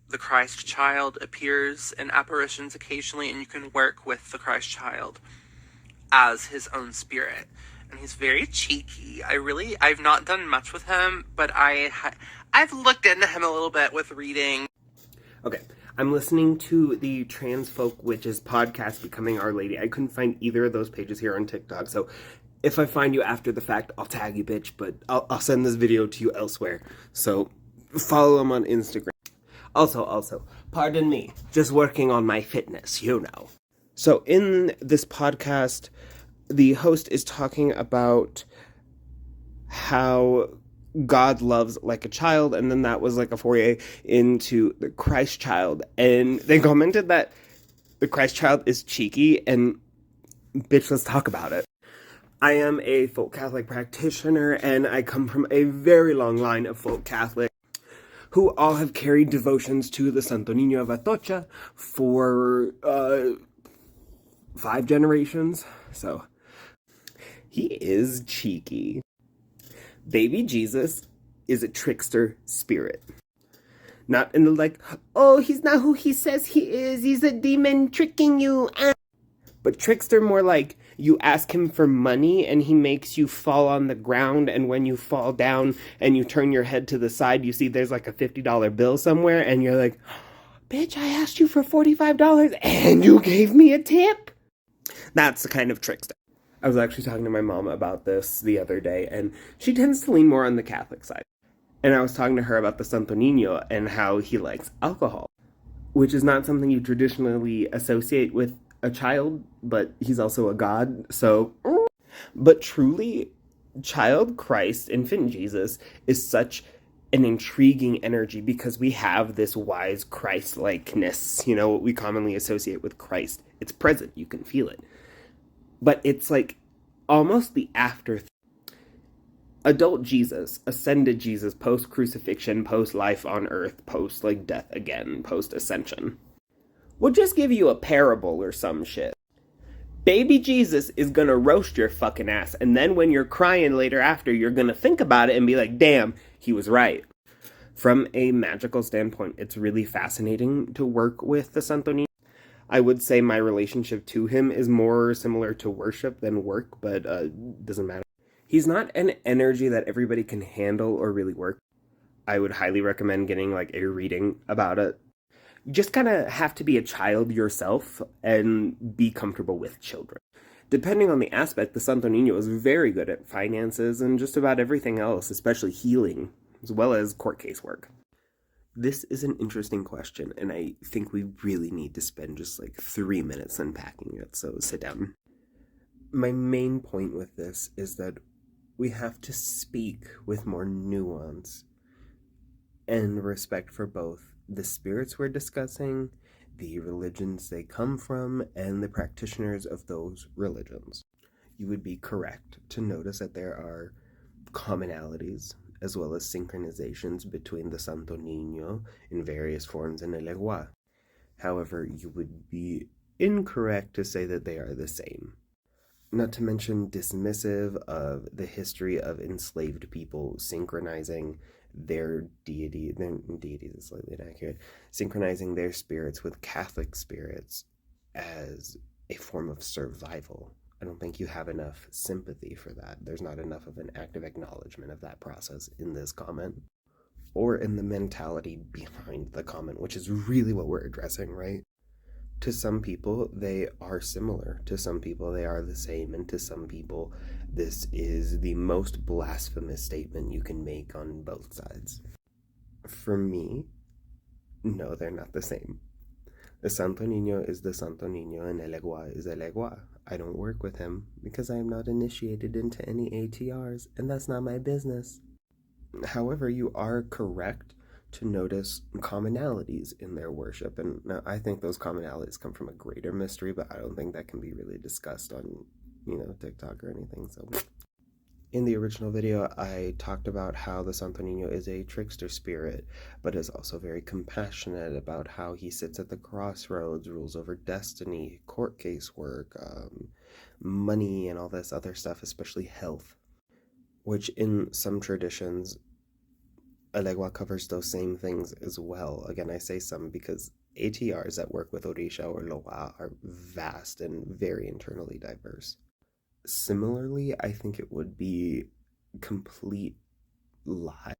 the Christ child appears in apparitions occasionally, and you can work with the Christ child as his own spirit. And he's very cheeky. I've not done much with him, but I've looked into him a little bit with reading. Okay, I'm listening to the Trans Folk Witches podcast, Becoming Our Lady. I couldn't find either of those pages here on TikTok, so if I find you after the fact, I'll tag you, bitch, but I'll send this video to you elsewhere. So follow them on Instagram. Also, pardon me, just working on my fitness, you know. So in this podcast, the host is talking about how God loves like a child, and then that was like a foray into the Christ child. And they commented that the Christ child is cheeky, and bitch, let's talk about it. I am a folk Catholic practitioner, and I come from a very long line of folk Catholics who all have carried devotions to the Santo Niño of Atocha for 5 generations. So he is cheeky. Baby Jesus is a trickster spirit. Not in the like, oh, he's not who he says he is, he's a demon tricking you. But trickster more like, you ask him for money and he makes you fall on the ground, and when you fall down and you turn your head to the side, you see there's like a $50 bill somewhere, and you're like, bitch, I asked you for $45 and you gave me a tip? That's the kind of trickster. I was actually talking to my mom about this the other day, and she tends to lean more on the Catholic side. And I was talking to her about the Santo Niño and how he likes alcohol, which is not something you traditionally associate with a child, but he's also a god, so... But truly, child Christ, infant Jesus, is such an intriguing energy because we have this wise Christ-likeness, you know, what we commonly associate with Christ. It's present, you can feel it. But it's like almost the afterthought. Adult Jesus, ascended Jesus, post-crucifixion, post-life on earth, post, death again, post-ascension, would just give you a parable or some shit. Baby Jesus is gonna roast your fucking ass, and then when you're crying later after, you're gonna think about it and be like, damn, he was right. From a magical standpoint, it's really fascinating to work with the Santo Niño. I would say my relationship to him is more similar to worship than work, but doesn't matter. He's not an energy that everybody can handle or really work. I would highly recommend getting a reading about it. You just kind of have to be a child yourself and be comfortable with children. Depending on the aspect, the Santo Niño is very good at finances and just about everything else, especially healing, as well as court case work. This is an interesting question, and I think we really need to spend just 3 minutes unpacking it, so sit down. My main point with this is that we have to speak with more nuance and respect for both the spirits we're discussing, the religions they come from, and the practitioners of those religions. You would be correct to notice that there are commonalities as well as synchronizations between the Santo Niño in various forms in Elegua. However, you would be incorrect to say that they are the same. Not to mention dismissive of the history of enslaved people synchronizing their deities is slightly inaccurate, synchronizing their spirits with Catholic spirits as a form of survival. I don't think you have enough sympathy for that. There's not enough of an active acknowledgement of that process in this comment, or in the mentality behind the comment, which is really what we're addressing, right? To some people, they are similar. To some people, they are the same. And to some people, this is the most blasphemous statement you can make on both sides. For me, no, they're not the same. The Santo Niño is the Santo Niño and Elegua is Elegua. I don't work with him because I am not initiated into any ATRs, and that's not my business. However, you are correct to notice commonalities in their worship, and now I think those commonalities come from a greater mystery, but I don't think that can be really discussed on, TikTok or anything. So in the original video, I talked about how the Santo Niño is a trickster spirit, but is also very compassionate about how he sits at the crossroads, rules over destiny, court case work, money, and all this other stuff, especially health, which in some traditions Elegua covers those same things as well. Again, I say some because ATRs that work with Orisha or Loa are vast and very internally diverse. Similarly, I think it would be complete lie.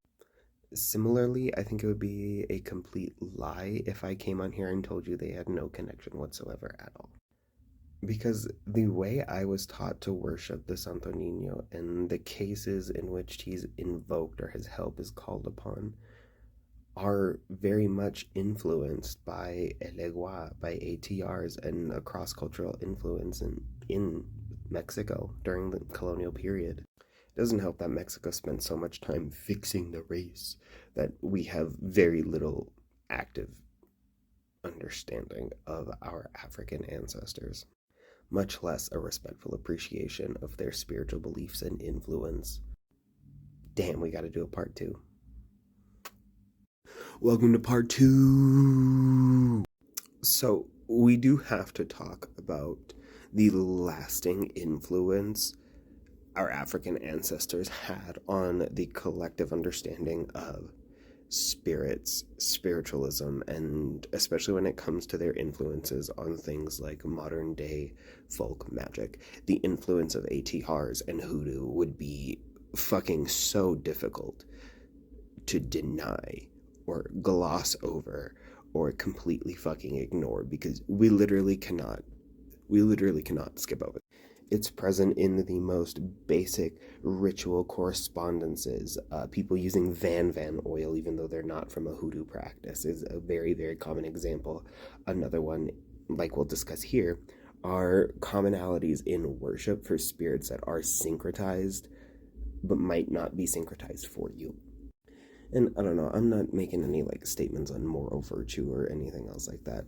Similarly, I think it would be a complete lie if I came on here and told you they had no connection whatsoever at all. Because the way I was taught to worship the Santo Niño and the cases in which he's invoked or his help is called upon are very much influenced by Elegua, by ATRs, and a cross cultural influence in Mexico during the colonial period. It doesn't help that Mexico spent so much time fixing the race that we have very little active understanding of our African ancestors, much less a respectful appreciation of their spiritual beliefs and influence. Damn, we gotta do a part two. Welcome to part two. So, we do have to talk about the lasting influence our African ancestors had on the collective understanding of spirits, spiritualism, and especially when it comes to their influences on things like modern day folk magic. The influence of ATRs and hoodoo would be fucking so difficult to deny or gloss over or completely fucking ignore because we literally cannot skip over. It's present in the most basic ritual correspondences. People using Van oil, even though they're not from a hoodoo practice, is a very, very common example. Another one, like we'll discuss here, are commonalities in worship for spirits that are syncretized but might not be syncretized for you. And I don't know, I'm not making any like statements on moral virtue or anything else like that.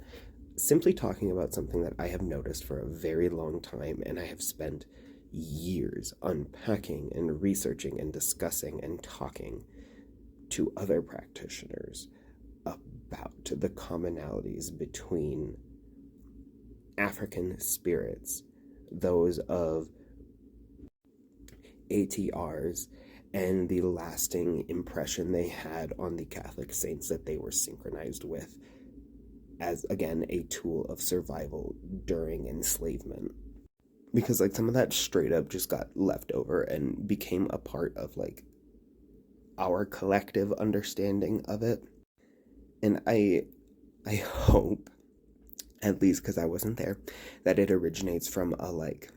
Simply talking about something that I have noticed for a very long time and I have spent years unpacking and researching and discussing and talking to other practitioners about the commonalities between African spirits, those of ATRs, and the lasting impression they had on the Catholic saints that they were synchronized with as, again, a tool of survival during enslavement. Because, like, some of that straight up just got left over and became a part of, like, our collective understanding of it. And I hope, at least because I wasn't there, that it originates from a, like,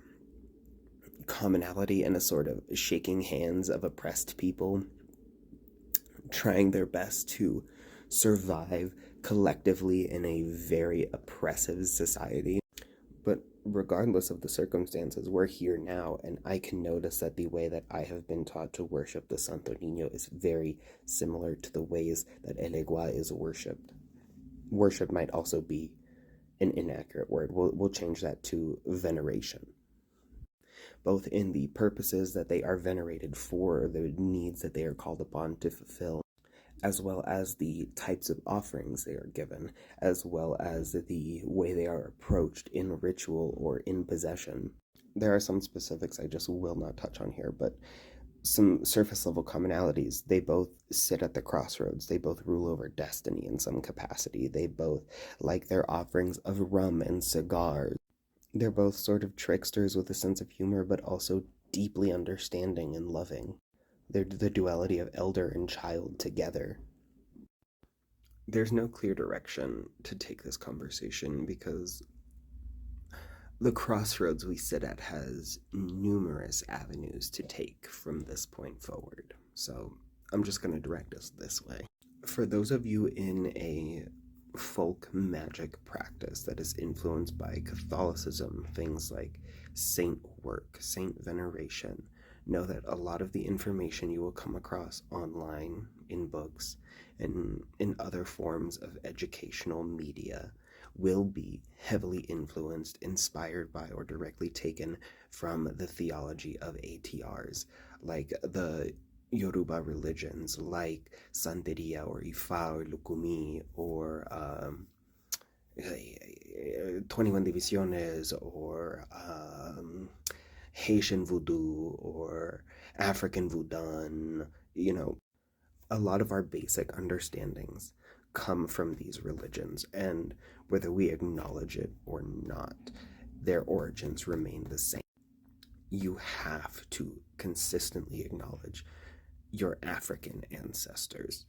commonality and a sort of shaking hands of oppressed people trying their best to survive collectively in a very oppressive society. But regardless of the circumstances, we're here now, and I can notice that the way that I have been taught to worship the Santo Niño is very similar to the ways that Elegua is worshipped. Worship might also be an inaccurate word. We'll change that to veneration. Both in the purposes that they are venerated for, the needs that they are called upon to fulfill, as well as the types of offerings they are given, as well as the way they are approached in ritual or in possession. There are some specifics I just will not touch on here, but some surface level commonalities. They both sit at the crossroads. They both rule over destiny in some capacity. They both like their offerings of rum and cigars. They're both sort of tricksters with a sense of humor, but also deeply understanding and loving. They're the duality of elder and child together. There's no clear direction to take this conversation because the crossroads we sit at has numerous avenues to take from this point forward. So I'm just going to direct us this way. For those of you in a folk magic practice that is influenced by Catholicism, things like saint work, saint veneration, know that a lot of the information you will come across online, in books, and in other forms of educational media will be heavily influenced, inspired by, or directly taken from the theology of ATRs, like the Yoruba religions, like Santeria or Ifa or Lukumi or 21 Divisiones or Haitian voodoo or African voodoo, you know, A lot of our basic understandings come from these religions, and whether we acknowledge it or not, their origins remain the same. You have to consistently acknowledge your African ancestors,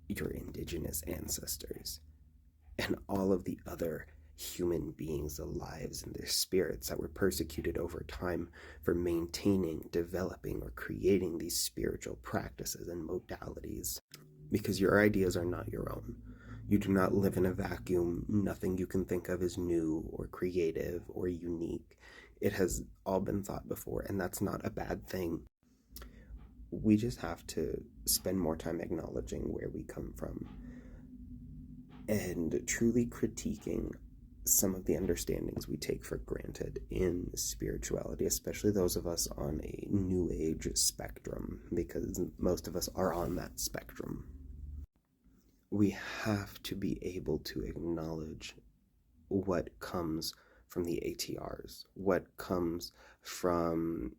your indigenous ancestors, and all of the other human beings, the lives and their spirits that were persecuted over time for maintaining, developing, or creating these spiritual practices and modalities. Because your ideas are not your own. You do not live in a vacuum. Nothing you can think of is new or creative or unique. It has all been thought before, and that's not a bad thing. We just have to spend more time acknowledging where we come from and truly critiquing some of the understandings we take for granted in spirituality, especially those of us on a new age spectrum, because most of us are on that spectrum. We have to be able to acknowledge what comes from the ATRs, what comes from,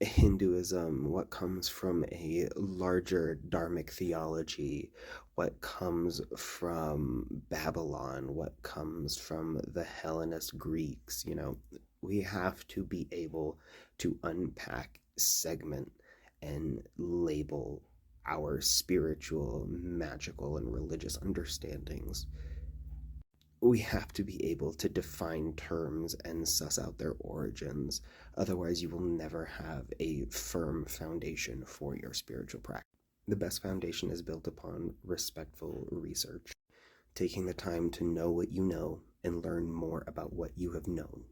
Hinduism, what comes from a larger dharmic theology, what comes from Babylon, what comes from the Hellenist Greeks. We have to be able to unpack, segment, and label our spiritual, magical, and religious understandings. We have to be able to define terms and suss out their origins. Otherwise, you will never have a firm foundation for your spiritual practice. The best foundation is built upon respectful research, taking the time to know what you know and learn more about what you have known.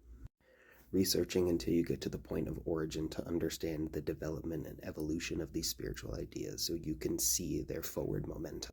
Researching until you get to the point of origin to understand the development and evolution of these spiritual ideas so you can see their forward momentum.